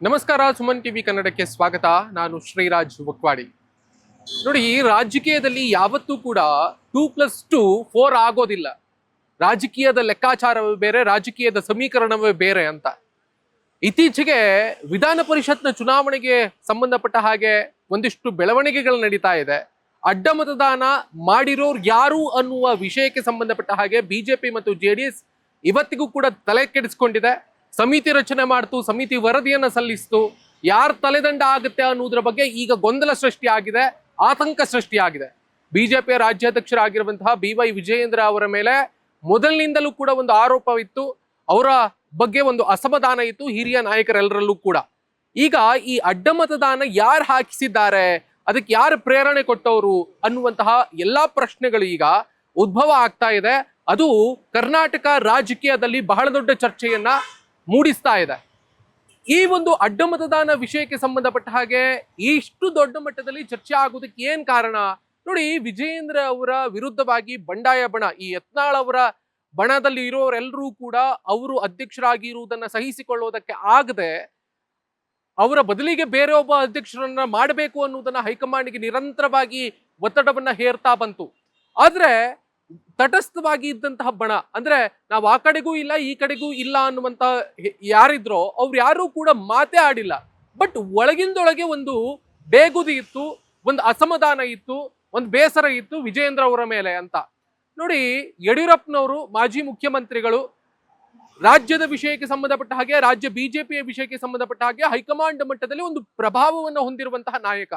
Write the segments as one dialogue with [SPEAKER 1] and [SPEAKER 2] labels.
[SPEAKER 1] ನಮಸ್ಕಾರ, ಸುಮನ್ ಟಿವಿ ಕನ್ನಡಕ್ಕೆ ಸ್ವಾಗತ. ನಾನು ಶ್ರೀರಾಜ್ ವಕ್ವಾಡಿ. ನೋಡಿ, ರಾಜಕೀಯದಲ್ಲಿ ಯಾವತ್ತೂ ಕೂಡ 2+2 4 ಆಗೋದಿಲ್ಲ. ರಾಜಕೀಯದ ಲೆಕ್ಕಾಚಾರವೇ ಬೇರೆ, ರಾಜಕೀಯದ ಸಮೀಕರಣವೇ ಬೇರೆ ಅಂತ. ಇತ್ತೀಚೆಗೆ ವಿಧಾನ ಪರಿಷತ್ನ ಚುನಾವಣೆಗೆ ಸಂಬಂಧಪಟ್ಟ ಹಾಗೆ ಒಂದಿಷ್ಟು ಬೆಳವಣಿಗೆಗಳು ನಡೀತಾ ಇದೆ. ಅಡ್ಡ ಮತದಾನ ಮಾಡಿರೋರು ಯಾರು ಅನ್ನುವ ವಿಷಯಕ್ಕೆ ಸಂಬಂಧಪಟ್ಟ ಹಾಗೆ ಬಿಜೆಪಿ ಮತ್ತು ಜೆಡಿಎಸ್ ಇವತ್ತಿಗೂ ಕೂಡ ತಲೆ ಕೆಡಿಸ್ಕೊಂಡಿದೆ. ಸಮಿತಿ ರಚನೆ ಮಾಡ್ತು, ಸಮಿತಿ ವರದಿಯನ್ನ ಸಲ್ಲಿಸ್ತು. ಯಾರು ತಲೆದಂಡ ಆಗುತ್ತೆ ಅನ್ನೋದ್ರ ಬಗ್ಗೆ ಈಗ ಗೊಂದಲ ಸೃಷ್ಟಿಯಾಗಿದೆ, ಆತಂಕ ಸೃಷ್ಟಿಯಾಗಿದೆ. ಬಿಜೆಪಿಯ ರಾಜ್ಯಾಧ್ಯಕ್ಷರಾಗಿರುವಂತಹ BY ವಿಜಯೇಂದ್ರ ಅವರ ಮೇಲೆ ಮೊದಲಿನಿಂದಲೂ ಕೂಡ ಒಂದು ಆರೋಪವಿತ್ತು, ಅವರ ಬಗ್ಗೆ ಒಂದು ಅಸಮಾಧಾನ ಇತ್ತು ಹಿರಿಯ ನಾಯಕರೆಲ್ಲರಲ್ಲೂ ಕೂಡ. ಈಗ ಈ ಅಡ್ಡ ಮತದಾನ ಯಾರು ಹಾಕಿಸಿದ್ದಾರೆ, ಅದಕ್ಕೆ ಯಾರು ಪ್ರೇರಣೆ ಕೊಟ್ಟವರು ಅನ್ನುವಂತಹ ಎಲ್ಲಾ ಪ್ರಶ್ನೆಗಳು ಈಗ ಉದ್ಭವ ಆಗ್ತಾ ಇದೆ. ಅದು ಕರ್ನಾಟಕ ರಾಜಕೀಯದಲ್ಲಿ ಬಹಳ ದೊಡ್ಡ ಚರ್ಚೆಯನ್ನ ಮೂಡಿಸ್ತಾ ಇದೆ. ಈ ಒಂದು ಅಡ್ಡ ಮತದಾನ ವಿಷಯಕ್ಕೆ ಸಂಬಂಧಪಟ್ಟ ಹಾಗೆ ಇಷ್ಟು ದೊಡ್ಡ ಮಟ್ಟದಲ್ಲಿ ಚರ್ಚೆ ಆಗೋದಕ್ಕೆ ಏನ್ ಕಾರಣ? ನೋಡಿ, ವಿಜಯೇಂದ್ರ ಅವರ ವಿರುದ್ಧವಾಗಿ ಬಂಡಾಯ ಬಣ, ಈ ಯತ್ನಾಳ್ ಅವರ ಬಣದಲ್ಲಿ ಇರೋರೆಲ್ಲರೂ ಕೂಡ ಅವರು ಅಧ್ಯಕ್ಷರಾಗಿರುವುದನ್ನ ಸಹಿಸಿಕೊಳ್ಳುವುದಕ್ಕೆ ಆಗದೆ ಅವರ ಬದಲಿಗೆ ಬೇರೆ ಒಬ್ಬ ಅಧ್ಯಕ್ಷರನ್ನ ಮಾಡಬೇಕು ಅನ್ನುವುದನ್ನ ಹೈಕಮಾಂಡ್ಗೆ ನಿರಂತರವಾಗಿ ಒತ್ತಡವನ್ನ ಹೇರ್ತಾ ಬಂತು. ಆದ್ರೆ ತಟಸ್ಥವಾಗಿ ಇದ್ದಂತಹ ಬಣ, ಅಂದ್ರೆ ನಾವು ಆ ಕಡೆಗೂ ಇಲ್ಲ ಈ ಕಡೆಗೂ ಇಲ್ಲ ಅನ್ನುವಂತ ಯಾರಿದ್ರೋ ಅವ್ರು ಯಾರೂ ಕೂಡ ಮಾತೇ ಆಡಿಲ್ಲ. ಬಟ್ ಒಳಗಿಂದೊಳಗೆ ಒಂದು ಬೇಗುದಿ ಇತ್ತು, ಒಂದು ಅಸಮಾಧಾನ ಇತ್ತು, ಒಂದು ಬೇಸರ ಇತ್ತು ವಿಜಯೇಂದ್ರ ಅವರ ಮೇಲೆ ಅಂತ. ನೋಡಿ, ಯಡಿಯೂರಪ್ಪನವರು ಮಾಜಿ ಮುಖ್ಯಮಂತ್ರಿಗಳು, ರಾಜ್ಯದ ವಿಷಯಕ್ಕೆ ಸಂಬಂಧಪಟ್ಟ ಹಾಗೆ, ರಾಜ್ಯ ಬಿಜೆಪಿಯ ವಿಷಯಕ್ಕೆ ಸಂಬಂಧಪಟ್ಟ ಹಾಗೆ ಹೈಕಮಾಂಡ್ ಮಟ್ಟದಲ್ಲಿ ಒಂದು ಪ್ರಭಾವವನ್ನು ಹೊಂದಿರುವಂತಹ ನಾಯಕ,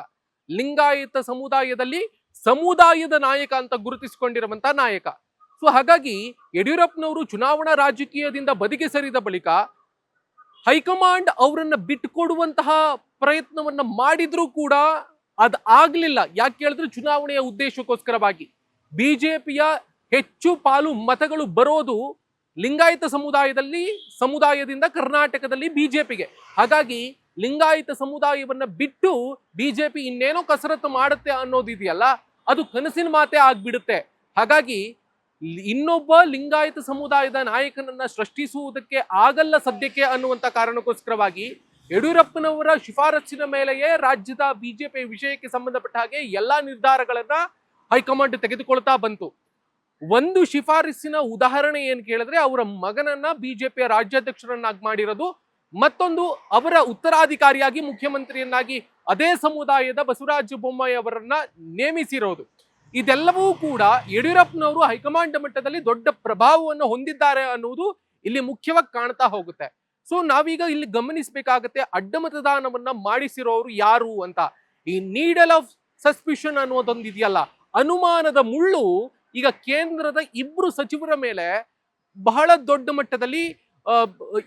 [SPEAKER 1] ಲಿಂಗಾಯತ ಸಮುದಾಯದಲ್ಲಿ ಸಮುದಾಯದ ನಾಯಕ ಅಂತ ಗುರುತಿಸಿಕೊಂಡಿರುವಂತಹ ನಾಯಕ. ಸೊ ಹಾಗಾಗಿ ಯಡಿಯೂರಪ್ಪನವರು ಚುನಾವಣಾ ರಾಜಕೀಯದಿಂದ ಬದಿಗೆ ಸರಿದ ಬಳಿಕ ಹೈಕಮಾಂಡ್ ಅವರನ್ನ ಬಿಟ್ಟುಕೊಡುವಂತಹ ಪ್ರಯತ್ನವನ್ನ ಮಾಡಿದ್ರೂ ಕೂಡ ಅದು ಆಗ್ಲಿಲ್ಲ. ಯಾಕೆ ಹೇಳಿದ್ರೆ ಚುನಾವಣೆಯ ಉದ್ದೇಶಕ್ಕೋಸ್ಕರವಾಗಿ ಬಿಜೆಪಿಯ ಹೆಚ್ಚು ಪಾಲು ಮತಗಳು ಬರೋದು ಲಿಂಗಾಯತ ಸಮುದಾಯದಿಂದ ಕರ್ನಾಟಕದಲ್ಲಿ ಬಿಜೆಪಿಗೆ. ಹಾಗಾಗಿ ಲಿಂಗಾಯತ ಸಮುದಾಯವನ್ನ ಬಿಟ್ಟು ಬಿಜೆಪಿ ಇನ್ನೇನೋ ಕಸರತ್ತು ಮಾಡುತ್ತೆ ಅನ್ನೋದಿದೆಯಲ್ಲ, ಅದು ಕನಸಿನ ಮಾತೆ ಆಗ್ಬಿಡುತ್ತೆ. ಹಾಗಾಗಿ ಇನ್ನೊಬ್ಬ ಲಿಂಗಾಯತ ಸಮುದಾಯದ ನಾಯಕನನ್ನ ಸೃಷ್ಟಿಸುವುದಕ್ಕೆ ಆಗಲ್ಲ ಸದ್ಯಕ್ಕೆ ಅನ್ನುವಂತ ಕಾರಣಕ್ಕೋಸ್ಕರವಾಗಿ ಯಡಿಯೂರಪ್ಪನವರ ಶಿಫಾರಸ್ಸಿನ ಮೇಲೆಯೇ ರಾಜ್ಯದ ಬಿಜೆಪಿ ವಿಷಯಕ್ಕೆ ಸಂಬಂಧಪಟ್ಟ ಹಾಗೆ ಎಲ್ಲಾ ನಿರ್ಧಾರಗಳನ್ನ ಹೈಕಮಾಂಡ್ ತೆಗೆದುಕೊಳ್ತಾ ಬಂತು. ಒಂದು ಶಿಫಾರಸ್ಸಿನ ಉದಾಹರಣೆ ಏನ್ ಕೇಳಿದ್ರೆ, ಅವರ ಮಗನನ್ನ ಬಿಜೆಪಿಯ ರಾಜ್ಯಾಧ್ಯಕ್ಷರನ್ನಾಗಿ ಮಾಡಿರೋದು, ಮತ್ತೊಂದು ಅವರ ಉತ್ತರಾಧಿಕಾರಿಯಾಗಿ ಮುಖ್ಯಮಂತ್ರಿಯನ್ನಾಗಿ ಅದೇ ಸಮುದಾಯದ ಬಸವರಾಜ ಬೊಮ್ಮಾಯಿ ಅವರನ್ನ ನೇಮಿಸಿರೋದು. ಇದೆಲ್ಲವೂ ಕೂಡ ಯಡಿಯೂರಪ್ಪನವರು ಹೈಕಮಾಂಡ್ ಮಟ್ಟದಲ್ಲಿ ದೊಡ್ಡ ಪ್ರಭಾವವನ್ನು ಹೊಂದಿದ್ದಾರೆ ಅನ್ನುವುದು ಇಲ್ಲಿ ಮುಖ್ಯವಾಗಿ ಕಾಣ್ತಾ ಹೋಗುತ್ತೆ. ಸೊ ನಾವೀಗ ಇಲ್ಲಿ ಗಮನಿಸಬೇಕಾಗತ್ತೆ, ಅಡ್ಡ ಮತದಾನವನ್ನ ಮಾಡಿಸಿರೋರು ಯಾರು ಅಂತ. ಈ ನೀಡಲ್ ಆಫ್ ಸಸ್ಪಿಷನ್ ಅನ್ನೋದೊಂದು ಇದೆಯಲ್ಲ, ಅನುಮಾನದ ಮುಳ್ಳು ಈಗ ಕೇಂದ್ರದ 2 ಸಚಿವರ ಮೇಲೆ ಬಹಳ ದೊಡ್ಡ ಮಟ್ಟದಲ್ಲಿ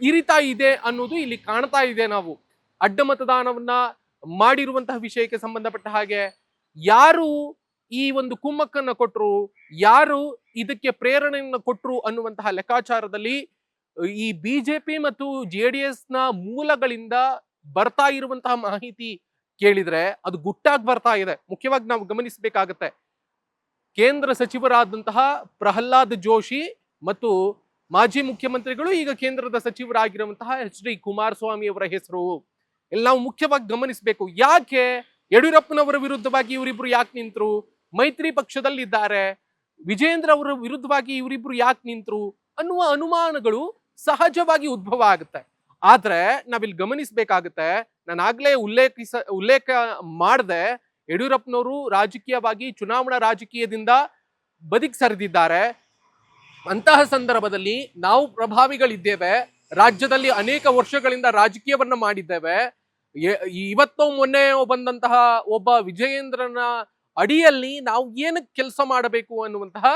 [SPEAKER 1] ಇರಿತಾ ಇದೆ ಅನ್ನೋದು ಇಲ್ಲಿ ಕಾಣ್ತಾ ಇದೆ. ನಾವು ಅಡ್ಡ ಮತದಾನವನ್ನ ಮಾಡಿರುವಂತಹ ವಿಷಯಕ್ಕೆ ಸಂಬಂಧಪಟ್ಟ ಹಾಗೆ ಯಾರು ಈ ಒಂದು ಕುಮ್ಮಕ್ಕನ್ನ ಕೊಟ್ರು, ಯಾರು ಇದಕ್ಕೆ ಪ್ರೇರಣೆಯನ್ನ ಕೊಟ್ರು ಅನ್ನುವಂತಹ ಲೆಕ್ಕಾಚಾರದಲ್ಲಿ ಈ ಬಿಜೆಪಿ ಮತ್ತು JDS ನ ಮೂಲಗಳಿಂದ ಬರ್ತಾ ಇರುವಂತಹ ಮಾಹಿತಿ ಕೇಳಿದ್ರೆ ಅದು ಗುಟ್ಟಾಗಿ ಬರ್ತಾ ಇದೆ. ಮುಖ್ಯವಾಗಿ ನಾವು ಗಮನಿಸಬೇಕಾಗತ್ತೆ, ಕೇಂದ್ರ ಸಚಿವರಾದಂತಹ ಪ್ರಹ್ಲಾದ್ ಜೋಶಿ ಮತ್ತು ಮಾಜಿ ಮುಖ್ಯಮಂತ್ರಿಗಳು, ಈಗ ಕೇಂದ್ರದ ಸಚಿವರಾಗಿರುವಂತಹ HD ಕುಮಾರಸ್ವಾಮಿ ಅವರ ಹೆಸರು ಇಲ್ಲಿ ನಾವು ಮುಖ್ಯವಾಗಿ ಗಮನಿಸಬೇಕು. ಯಾಕೆ ಯಡಿಯೂರಪ್ಪನವರ ವಿರುದ್ಧವಾಗಿ ಇವರಿಬ್ರು ಯಾಕೆ ನಿಂತರು, ಮೈತ್ರಿ ಪಕ್ಷದಲ್ಲಿದ್ದಾರೆ, ವಿಜಯೇಂದ್ರ ಅವರ ವಿರುದ್ಧವಾಗಿ ಇವರಿಬ್ರು ಯಾಕೆ ನಿಂತರು ಅನ್ನುವ ಅನುಮಾನಗಳು ಸಹಜವಾಗಿ ಉದ್ಭವ ಆಗುತ್ತೆ. ಆದ್ರೆ ನಾವಿಲ್ಲಿ ಗಮನಿಸಬೇಕಾಗುತ್ತೆ, ನಾನು ಆಗ್ಲೇ ಉಲ್ಲೇಖ ಮಾಡದೆ, ಯಡಿಯೂರಪ್ಪನವರು ರಾಜಕೀಯವಾಗಿ ಚುನಾವಣಾ ರಾಜಕೀಯದಿಂದ ಬದಿಗೆ ಸರಿದಿದ್ದಾರೆ. ಅಂತಹ ಸಂದರ್ಭದಲ್ಲಿ ನಾವು ಪ್ರಭಾವಿಗಳಿದ್ದೇವೆ, ರಾಜ್ಯದಲ್ಲಿ ಅನೇಕ ವರ್ಷಗಳಿಂದ ರಾಜಕೀಯವನ್ನ ಮಾಡಿದ್ದೇವೆ. ಇವತ್ತೋ ಮೊನ್ನೆ ಬಂದಂತಹ ಒಬ್ಬ ವಿಜಯೇಂದ್ರನ ಅಡಿಯಲ್ಲಿ ನಾವು ಏನಕ್ಕೆ ಕೆಲಸ ಮಾಡಬೇಕು ಅನ್ನುವಂತಹ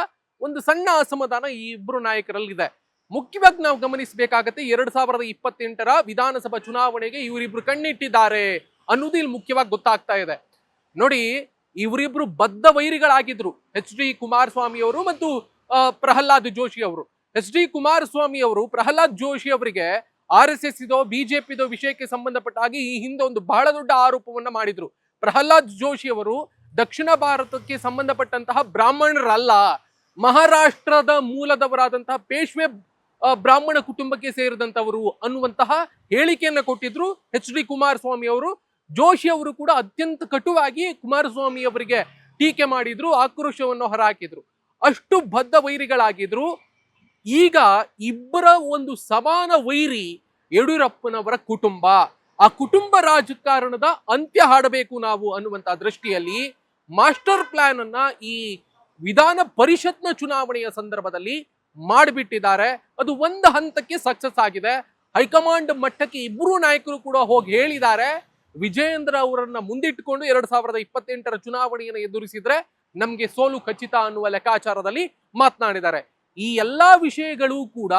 [SPEAKER 1] ಒಂದು ಸಣ್ಣ ಅಸಮಾಧಾನ ಈ ಇಬ್ರು ನಾಯಕರಲ್ಲಿದೆ. ಮುಖ್ಯವಾಗಿ ನಾವು ಗಮನಿಸಬೇಕಾಗತ್ತೆ, 2028ರ ವಿಧಾನಸಭಾ ಚುನಾವಣೆಗೆ ಇವರಿಬ್ರು ಕಣ್ಣಿಟ್ಟಿದ್ದಾರೆ ಅನ್ನೋದು ಇಲ್ಲಿ ಮುಖ್ಯವಾಗಿ ಗೊತ್ತಾಗ್ತಾ ಇದೆ. ನೋಡಿ, ಇವರಿಬ್ರು ಬದ್ಧ ವೈರಿಗಳಾಗಿದ್ರು, HD ಕುಮಾರಸ್ವಾಮಿ ಅವರು ಮತ್ತು ಪ್ರಹ್ಲಾದ್ ಜೋಶಿ ಅವರು. HD ಕುಮಾರಸ್ವಾಮಿ ಅವರು ಪ್ರಹ್ಲಾದ್ ಜೋಶಿ ಅವರಿಗೆ RSS ಇದೋ ಬಿಜೆಪಿದೋ ವಿಷಯಕ್ಕೆ ಸಂಬಂಧಪಟ್ಟ ಹಾಗೆ ಈ ಹಿಂದೆ ಒಂದು ಬಹಳ ದೊಡ್ಡ ಆರೋಪವನ್ನ ಮಾಡಿದ್ರು. ಪ್ರಹ್ಲಾದ್ ಜೋಶಿ ಅವರು ದಕ್ಷಿಣ ಭಾರತಕ್ಕೆ ಸಂಬಂಧಪಟ್ಟಂತಹ ಬ್ರಾಹ್ಮಣರಲ್ಲ, ಮಹಾರಾಷ್ಟ್ರದ ಮೂಲದವರಾದಂತಹ ಪೇಶ್ವೆ ಬ್ರಾಹ್ಮಣ ಕುಟುಂಬಕ್ಕೆ ಸೇರಿದಂತವರು ಅನ್ನುವಂತಹ ಹೇಳಿಕೆಯನ್ನ ಕೊಟ್ಟಿದ್ರು HD ಕುಮಾರಸ್ವಾಮಿ ಅವರು. ಜೋಶಿ ಅವರು ಕೂಡ ಅತ್ಯಂತ ಕಟುವಾಗಿ ಕುಮಾರಸ್ವಾಮಿ ಅವರಿಗೆ ಟೀಕೆ ಮಾಡಿದ್ರು, ಆಕ್ರೋಶವನ್ನು ಹೊರಹಾಕಿದ್ರು. ಅಷ್ಟು ಬದ್ಧ ವೈರಿಗಳಾಗಿದ್ರು. ಈಗ ಇಬ್ಬರ ಒಂದು ಸಮಾನ ವೈರಿ ಯಡಿಯೂರಪ್ಪನವರ ಕುಟುಂಬ. ಆ ಕುಟುಂಬ ರಾಜಕಾರಣದ ಅಂತ್ಯ ಹಾಡಬೇಕು ನಾವು ಅನ್ನುವಂತ ದೃಷ್ಟಿಯಲ್ಲಿ ಮಾಸ್ಟರ್ ಪ್ಲಾನ್ ಅನ್ನ ಈ ವಿಧಾನ ಪರಿಷತ್ನ ಚುನಾವಣೆಯ ಸಂದರ್ಭದಲ್ಲಿ ಮಾಡಿಬಿಟ್ಟಿದ್ದಾರೆ. ಅದು ಒಂದು ಹಂತಕ್ಕೆ ಸಕ್ಸಸ್ ಆಗಿದೆ. ಹೈಕಮಾಂಡ್ ಮಟ್ಟಕ್ಕೆ ಇಬ್ಬರು ನಾಯಕರು ಕೂಡ ಹೋಗಿ ಹೇಳಿದ್ದಾರೆ, ವಿಜಯೇಂದ್ರ ಅವರನ್ನ ಮುಂದಿಟ್ಟುಕೊಂಡು 2028ರ ಚುನಾವಣೆಯನ್ನು ಎದುರಿಸಿದ್ರೆ ನಮ್ಗೆ ಸೋಲು ಖಚಿತ ಅನ್ನುವ ಲೆಕ್ಕಾಚಾರದಲ್ಲಿ ಮಾತನಾಡಿದ್ದಾರೆ. ಈ ಎಲ್ಲಾ ವಿಷಯಗಳು ಕೂಡ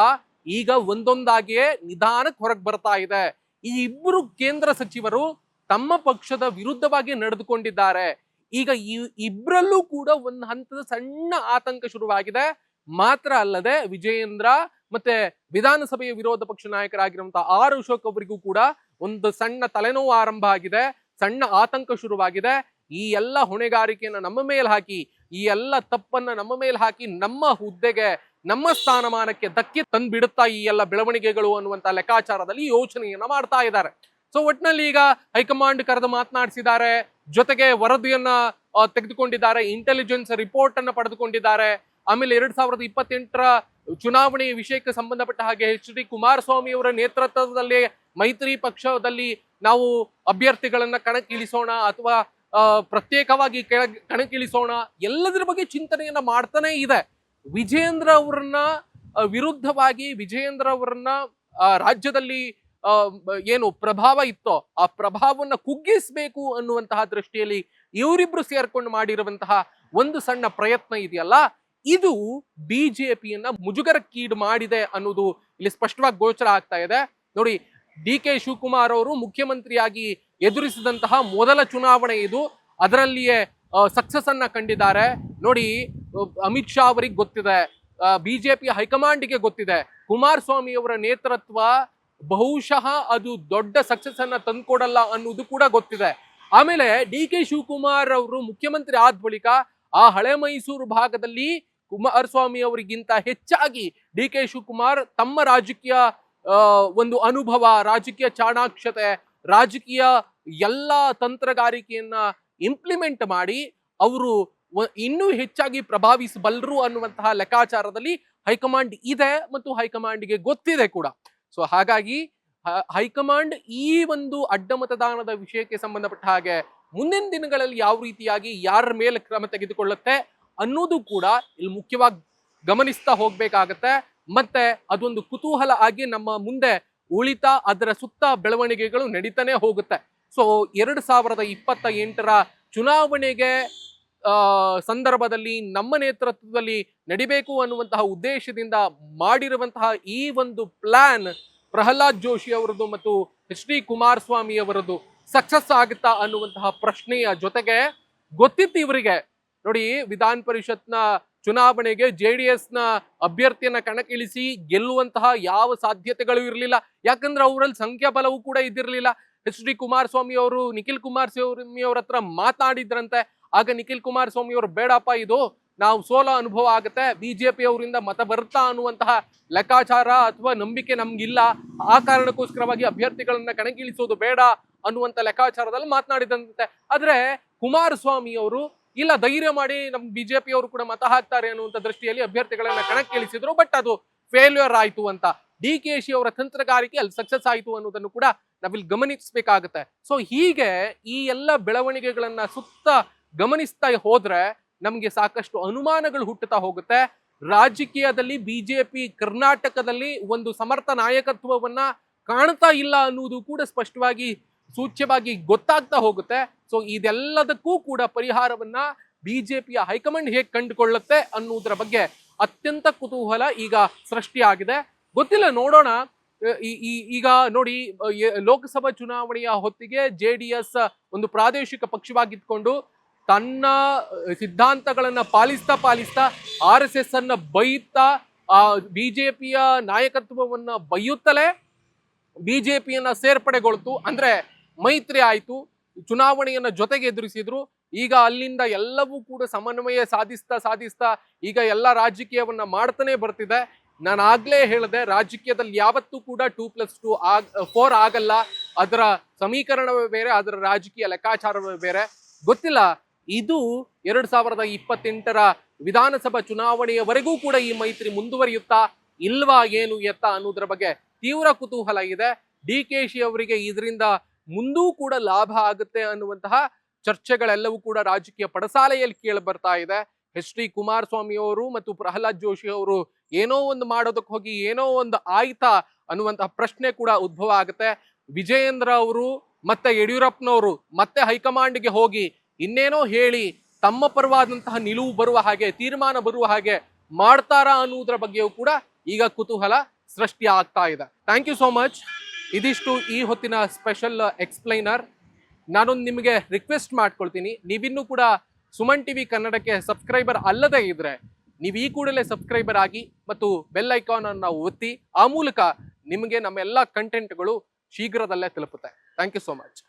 [SPEAKER 1] ಈಗ ಒಂದೊಂದಾಗಿಯೇ ನಿಧಾನಕ್ಕೆ ಹೊರಗೆ ಬರ್ತಾ ಇದೆ. ಈ ಇಬ್ಬರು ಕೇಂದ್ರ ಸಚಿವರು ತಮ್ಮ ಪಕ್ಷದ ವಿರುದ್ಧವಾಗಿ ನಡೆದುಕೊಂಡಿದ್ದಾರೆ. ಈಗ ಈ ಇಬ್ಬರಲ್ಲೂ ಕೂಡ ಒಂದು ಹಂತದ ಸಣ್ಣ ಆತಂಕ ಶುರುವಾಗಿದೆ. ಮಾತ್ರ ಅಲ್ಲದೆ ವಿಜಯೇಂದ್ರ ಮತ್ತೆ ವಿಧಾನಸಭೆಯ ವಿರೋಧ ಪಕ್ಷ ನಾಯಕರಾಗಿರುವಂತಹ ಆರ್ ಅಶೋಕ್ ಅವರಿಗೂ ಕೂಡ ಒಂದು ಸಣ್ಣ ತಲೆನೋವು ಆರಂಭ ಆಗಿದೆ, ಸಣ್ಣ ಆತಂಕ ಶುರುವಾಗಿದೆ. ಈ ಎಲ್ಲ ಹೊಣೆಗಾರಿಕೆಯನ್ನ ನಮ್ಮ ಮೇಲೆ ಹಾಕಿ, ಈ ಎಲ್ಲ ತಪ್ಪನ್ನ ನಮ್ಮ ಮೇಲೆ ಹಾಕಿ, ನಮ್ಮ ಹುದ್ದೆಗೆ ನಮ್ಮ ಸ್ಥಾನಮಾನಕ್ಕೆ ಧಕ್ಕೆ ತಂದ್ಬಿಡುತ್ತಾ ಈ ಎಲ್ಲ ಬೆಳವಣಿಗೆಗಳು ಅನ್ನುವಂತ ಲೆಕ್ಕಾಚಾರದಲ್ಲಿ ಯೋಚನೆಯನ್ನ ಮಾಡ್ತಾ ಇದ್ದಾರೆ. ಸೊ ಒಟ್ಟಿನಲ್ಲಿ ಈಗ ಹೈಕಮಾಂಡ್ ಕರೆದು ಮಾತನಾಡಿಸಿದ್ದಾರೆ, ಜೊತೆಗೆ ವರದಿಯನ್ನ ತೆಗೆದುಕೊಂಡಿದ್ದಾರೆ, ಇಂಟೆಲಿಜೆನ್ಸ್ ರಿಪೋರ್ಟ್ ಅನ್ನ ಪಡೆದುಕೊಂಡಿದ್ದಾರೆ. ಆಮೇಲೆ 2028ರ ಚುನಾವಣೆಯ ವಿಷಯಕ್ಕೆ ಸಂಬಂಧಪಟ್ಟ ಹಾಗೆ HD ಕುಮಾರಸ್ವಾಮಿ ಅವರ ನೇತೃತ್ವದಲ್ಲಿ ಮೈತ್ರಿ ಪಕ್ಷದಲ್ಲಿ ನಾವು ಅಭ್ಯರ್ಥಿಗಳನ್ನ ಕಣಕ್ಕಿಳಿಸೋಣ ಅಥವಾ ಪ್ರತ್ಯೇಕವಾಗಿ ಕಣಕ್ಕಿಳಿಸೋಣ, ಎಲ್ಲದರ ಬಗ್ಗೆ ಚಿಂತನೆಯನ್ನ ಮಾಡ್ತಾನೆ ಇದೆ. ವಿಜಯೇಂದ್ರ ಅವರನ್ನ ವಿರುದ್ಧವಾಗಿ ವಿಜಯೇಂದ್ರ ಅವರನ್ನ ರಾಜ್ಯದಲ್ಲಿ ಏನು ಪ್ರಭಾವ ಇತ್ತೋ ಆ ಪ್ರಭಾವವನ್ನ ಕುಗ್ಗಿಸಬೇಕು ಅನ್ನುವಂತಹ ದೃಷ್ಟಿಯಲ್ಲಿ ಇವರಿಬ್ರು ಸೇರ್ಕೊಂಡು ಮಾಡಿರುವಂತಹ ಒಂದು ಸಣ್ಣ ಪ್ರಯತ್ನ ಇದೆಯಲ್ಲ, ಇದು ಬಿಜೆಪಿಯನ್ನ ಮುಜುಗರಕ್ಕೀಡು ಮಾಡಿದೆ ಅನ್ನೋದು ಇಲ್ಲಿ ಸ್ಪಷ್ಟವಾಗಿ ಗೋಚರ ಆಗ್ತಾ ಇದೆ. ನೋಡಿ, DK ಶಿವಕುಮಾರ್ ಅವರು ಮುಖ್ಯಮಂತ್ರಿಯಾಗಿ ಎದುರಿಸಿದಂತಹ ಮೊದಲ ಚುನಾವಣೆ ಇದು. ಅದರಲ್ಲಿಯೇ ಸಕ್ಸಸ್ ಅನ್ನ ಕಂಡಿದ್ದಾರೆ. ನೋಡಿ, ಅಮಿತ್ ಶಾ ಅವರಿಗೆ ಗೊತ್ತಿದೆ, ಬಿಜೆಪಿ ಹೈಕಮಾಂಡ್ಗೆ ಗೊತ್ತಿದೆ, ಕುಮಾರಸ್ವಾಮಿ ಅವರ ನೇತೃತ್ವ ಬಹುಶಃ ಅದು ದೊಡ್ಡ ಸಕ್ಸಸ್ ಅನ್ನ ತಂದ್ಕೊಡಲ್ಲ ಅನ್ನೋದು ಕೂಡ ಗೊತ್ತಿದೆ. ಆಮೇಲೆ DK ಶಿವಕುಮಾರ್ ಅವರು ಮುಖ್ಯಮಂತ್ರಿ ಆದ ಬಳಿಕ ಆ ಹಳೆ ಮೈಸೂರು ಭಾಗದಲ್ಲಿ ಕುಮಾರಸ್ವಾಮಿ ಅವರಿಗಿಂತ ಹೆಚ್ಚಾಗಿ DK ಶಿವಕುಮಾರ್ ತಮ್ಮ ರಾಜಕೀಯ ಒಂದು ಅನುಭವ, ರಾಜಕೀಯ ಚಾಣಾಕ್ಷತೆ, ರಾಜಕೀಯ ಎಲ್ಲ ತಂತ್ರಗಾರಿಕೆಯನ್ನ ಇಂಪ್ಲಿಮೆಂಟ್ ಮಾಡಿ ಅವರು ಇನ್ನೂ ಹೆಚ್ಚಾಗಿ ಪ್ರಭಾವಿಸಬಲ್ಲರು ಅನ್ನುವಂತಹ ಲೆಕ್ಕಾಚಾರದಲ್ಲಿ ಹೈಕಮಾಂಡ್ ಇದೆ ಮತ್ತು ಹೈಕಮಾಂಡ್ಗೆ ಗೊತ್ತಿದೆ ಕೂಡ. ಸೊ ಹಾಗಾಗಿ ಹೈಕಮಾಂಡ್ ಈ ಒಂದು ಅಡ್ಡ ಮತದಾನದ ವಿಷಯಕ್ಕೆ ಸಂಬಂಧಪಟ್ಟ ಹಾಗೆ ಮುಂದಿನ ದಿನಗಳಲ್ಲಿ ಯಾವ ರೀತಿಯಾಗಿ ಯಾರ ಮೇಲೆ ಕ್ರಮ ತೆಗೆದುಕೊಳ್ಳುತ್ತೆ ಅನ್ನೋದು ಕೂಡ ಇಲ್ಲಿ ಮುಖ್ಯವಾಗಿ ಗಮನಿಸ್ತಾ ಹೋಗ್ಬೇಕಾಗತ್ತೆ. ಮತ್ತೆ ಅದೊಂದು ಕುತೂಹಲ ಆಗಿ ನಮ್ಮ ಮುಂದೆ ಉಳಿತಾ ಅದರ ಸುತ್ತ ಬೆಳವಣಿಗೆಗಳು ನಡೀತಾನೆ ಹೋಗುತ್ತೆ. ಸೊ 2028ರ ಚುನಾವಣೆಗೆ ಸಂದರ್ಭದಲ್ಲಿ ನಮ್ಮ ನೇತೃತ್ವದಲ್ಲಿ ನಡಿಬೇಕು ಅನ್ನುವಂತಹ ಉದ್ದೇಶದಿಂದ ಮಾಡಿರುವಂತಹ ಈ ಒಂದು ಪ್ಲಾನ್ ಪ್ರಹ್ಲಾದ್ ಜೋಶಿ ಅವರದ್ದು ಮತ್ತು HD ಕುಮಾರಸ್ವಾಮಿ ಅವರದ್ದು ಸಕ್ಸಸ್ ಆಗುತ್ತಾ ಅನ್ನುವಂತಹ ಪ್ರಶ್ನೆಯ ಜೊತೆಗೆ ಗೊತ್ತಿತ್ತು ಇವರಿಗೆ. ನೋಡಿ, ವಿಧಾನ ಪರಿಷತ್ನ ಚುನಾವಣೆಗೆ JDS ನ ಅಭ್ಯರ್ಥಿಯನ್ನ ಕಣಕ್ಕಿಳಿಸಿ ಗೆಲ್ಲುವಂತಹ ಯಾವ ಸಾಧ್ಯತೆಗಳು ಇರಲಿಲ್ಲ. ಯಾಕಂದ್ರೆ ಅವರಲ್ಲಿ ಸಂಖ್ಯಾಬಲವೂ ಕೂಡ ಇದ್ದಿರಲಿಲ್ಲ. HD ಕುಮಾರಸ್ವಾಮಿ ಅವರು ನಿಖಿಲ್ ಕುಮಾರಸ್ವಾಮಿ ಅವ್ರ ಹತ್ರ ಮಾತಾಡಿದ್ರಂತೆ. ಆಗ ನಿಖಿಲ್ ಕುಮಾರಸ್ವಾಮಿ ಅವರು, ಬೇಡಪ್ಪ, ಇದು ನಾವು ಸೋಲೋ ಅನುಭವ ಆಗುತ್ತೆ, ಬಿಜೆಪಿ ಅವರಿಂದ ಮತ ಬರುತ್ತಾ ಅನ್ನುವಂತಹ ಲೆಕ್ಕಾಚಾರ ಅಥವಾ ನಂಬಿಕೆ ನಮ್ಗಿಲ್ಲ, ಆ ಕಾರಣಕ್ಕೋಸ್ಕರವಾಗಿ ಅಭ್ಯರ್ಥಿಗಳನ್ನ ಕಣಕ್ಕಿಳಿಸೋದು ಬೇಡ ಅನ್ನುವಂತ ಲೆಕ್ಕಾಚಾರದಲ್ಲಿ ಮಾತನಾಡಿದಂತೆ. ಆದ್ರೆ ಕುಮಾರಸ್ವಾಮಿ ಅವರು ಇಲ್ಲ, ಧೈರ್ಯ ಮಾಡಿ, ನಮ್ ಬಿಜೆಪಿ ಅವರು ಕೂಡ ಮತ ಹಾಕ್ತಾರೆ ಅನ್ನುವಂತ ದೃಷ್ಟಿಯಲ್ಲಿ ಅಭ್ಯರ್ಥಿಗಳನ್ನ ಕಣಕ್ಕಿಳಿಸಿದ್ರು. ಬಟ್ ಅದು ಫೇಲ್ಯೂರ್ ಆಯ್ತು ಅಂತ. DKಶಿ ಅವರ ತಂತ್ರಗಾರಿಕೆ ಅಲ್ಲಿ ಸಕ್ಸಸ್ ಆಯ್ತು ಅನ್ನೋದನ್ನು ಕೂಡ ನಾವಿಲ್ಲಿ ಗಮನಿಸಬೇಕಾಗುತ್ತೆ. ಸೊ ಹೀಗೆ ಈ ಎಲ್ಲ ಬೆಳವಣಿಗೆಗಳನ್ನ ಸುತ್ತ ಗಮನಿಸ್ತಾ ಹೋದ್ರೆ ನಮ್ಗೆ ಸಾಕಷ್ಟು ಅನುಮಾನಗಳು ಹುಟ್ಟುತ್ತಾ ಹೋಗುತ್ತೆ. ರಾಜಕೀಯದಲ್ಲಿ ಬಿಜೆಪಿ ಕರ್ನಾಟಕದಲ್ಲಿ ಒಂದು ಸಮರ್ಥ ನಾಯಕತ್ವವನ್ನ ಕಾಣ್ತಾ ಇಲ್ಲ ಅನ್ನುವುದು ಕೂಡ ಸ್ಪಷ್ಟವಾಗಿ ಸೂಚ್ಯವಾಗಿ ಗೊತ್ತಾಗ್ತಾ ಹೋಗುತ್ತೆ. ಸೊ ಇದೆಲ್ಲದಕ್ಕೂ ಕೂಡ ಪರಿಹಾರವನ್ನ ಬಿಜೆಪಿಯ ಹೈಕಮಾಂಡ್ ಹೇಗೆ ಕಂಡುಕೊಳ್ಳುತ್ತೆ ಅನ್ನುವುದರ ಬಗ್ಗೆ ಅತ್ಯಂತ ಕುತೂಹಲ ಈಗ ಸೃಷ್ಟಿಯಾಗಿದೆ. ಗೊತ್ತಿಲ್ಲ, ನೋಡೋಣ. ಈಗ ನೋಡಿ, ಲೋಕಸಭಾ ಚುನಾವಣೆಯ ಹೊತ್ತಿಗೆ JDS ಒಂದು ಪ್ರಾದೇಶಿಕ ಪಕ್ಷವಾಗಿದ್ಕೊಂಡು ತನ್ನ ಸಿದ್ಧಾಂತಗಳನ್ನ ಪಾಲಿಸ್ತಾ RSS ಅನ್ನ ಬೈಯುತ್ತಾ ಬಿಜೆಪಿಯ ನಾಯಕತ್ವವನ್ನ ಬೈಯುತ್ತಲೇ ಬಿಜೆಪಿಯನ್ನ ಸೇರ್ಪಡೆಗೊಳ್ತು. ಅಂದ್ರೆ ಮೈತ್ರಿ ಆಯ್ತು, ಚುನಾವಣೆಯನ್ನ ಜೊತೆಗೆ ಎದುರಿಸಿದ್ರು. ಈಗ ಅಲ್ಲಿಂದ ಎಲ್ಲವೂ ಕೂಡ ಸಮನ್ವಯ ಸಾಧಿಸ್ತಾ ಈಗ ಎಲ್ಲ ರಾಜಕೀಯವನ್ನ ಮಾಡ್ತಾನೆ ಬರ್ತಿದೆ. ನಾನು ಆಗ್ಲೇ ಹೇಳಿದೆ, ರಾಜಕೀಯದಲ್ಲಿ ಯಾವತ್ತೂ ಕೂಡ 2+2 4 ಆಗಲ್ಲ. ಅದರ ಸಮೀಕರಣವೇ ಬೇರೆ, ಅದರ ರಾಜಕೀಯ ಲೆಕ್ಕಾಚಾರವೇ ಬೇರೆ. ಗೊತ್ತಿಲ್ಲ ಇದು 2028ರ ವಿಧಾನಸಭಾ ಚುನಾವಣೆಯವರೆಗೂ ಕೂಡ ಈ ಮೈತ್ರಿ ಮುಂದುವರಿಯುತ್ತಾ ಇಲ್ವಾ ಏನು ಎತ್ತ ಅನ್ನೋದ್ರ ಬಗ್ಗೆ ತೀವ್ರ ಕುತೂಹಲ ಇದೆ. DKಶಿ ಅವರಿಗೆ ಇದರಿಂದ ಮುಂದೂ ಕೂಡ ಲಾಭ ಆಗುತ್ತೆ ಅನ್ನುವಂತಹ ಚರ್ಚೆಗಳೆಲ್ಲವೂ ಕೂಡ ರಾಜಕೀಯ ಪಡಸಾಲೆಯಲ್ಲಿ ಕೇಳಿ ಬರ್ತಾ ಇದೆ. HD ಕುಮಾರಸ್ವಾಮಿ ಅವರು ಮತ್ತು ಪ್ರಹ್ಲಾದ್ ಜೋಶಿ ಅವರು ಏನೋ ಒಂದು ಮಾಡೋದಕ್ಕೆ ಹೋಗಿ ಏನೋ ಒಂದು ಆಯ್ತಾ ಅನ್ನುವಂತಹ ಪ್ರಶ್ನೆ ಕೂಡ ಉದ್ಭವ ಆಗುತ್ತೆ. ವಿಜಯೇಂದ್ರ ಅವರು ಮತ್ತೆ ಯಡಿಯೂರಪ್ಪನವರು ಮತ್ತೆ ಹೈಕಮಾಂಡ್ಗೆ ಹೋಗಿ ಇನ್ನೇನೋ ಹೇಳಿ ತಮ್ಮ ಪರವಾದಂತಹ ನಿಲುವು ಬರುವ ಹಾಗೆ, ತೀರ್ಮಾನ ಬರುವ ಹಾಗೆ ಮಾಡ್ತಾರಾ ಅನ್ನುವುದರ ಬಗ್ಗೆಯೂ ಕೂಡ ಈಗ ಕುತೂಹಲ ಸೃಷ್ಟಿ ಆಗ್ತಾ ಇದೆ. Thank you so much. ಇದಿಷ್ಟು ಈ ಹೊತ್ತಿನ ಸ್ಪೆಷಲ್ ಎಕ್ಸ್ಪ್ಲೈನರ್. ನಾನೊಂದು ನಿಮಗೆ ರಿಕ್ವೆಸ್ಟ್ ಮಾಡ್ಕೊಳ್ತೀನಿ, ನೀವಿನ್ನೂ ಕೂಡ ಸುಮನ್ ಟಿವಿ ಕನ್ನಡಕ್ಕೆ ಸಬ್ಸ್ಕ್ರೈಬರ್ ಅಲ್ಲದೇ ಇದ್ರೆ ನೀವು ಈ ಕೂಡಲೇ ಸಬ್ಸ್ಕ್ರೈಬರ್ ಆಗಿ ಮತ್ತು ಬೆಲ್ ಐಕಾನ್ ಅನ್ನು ಒತ್ತಿ. ಆ ಮೂಲಕ ನಿಮಗೆ ನಮ್ಮ ಎಲ್ಲ ಕಂಟೆಂಟ್ಗಳು ಶೀಘ್ರದಲ್ಲೇ ತಲುಪುತ್ತೆ. Thank you so much.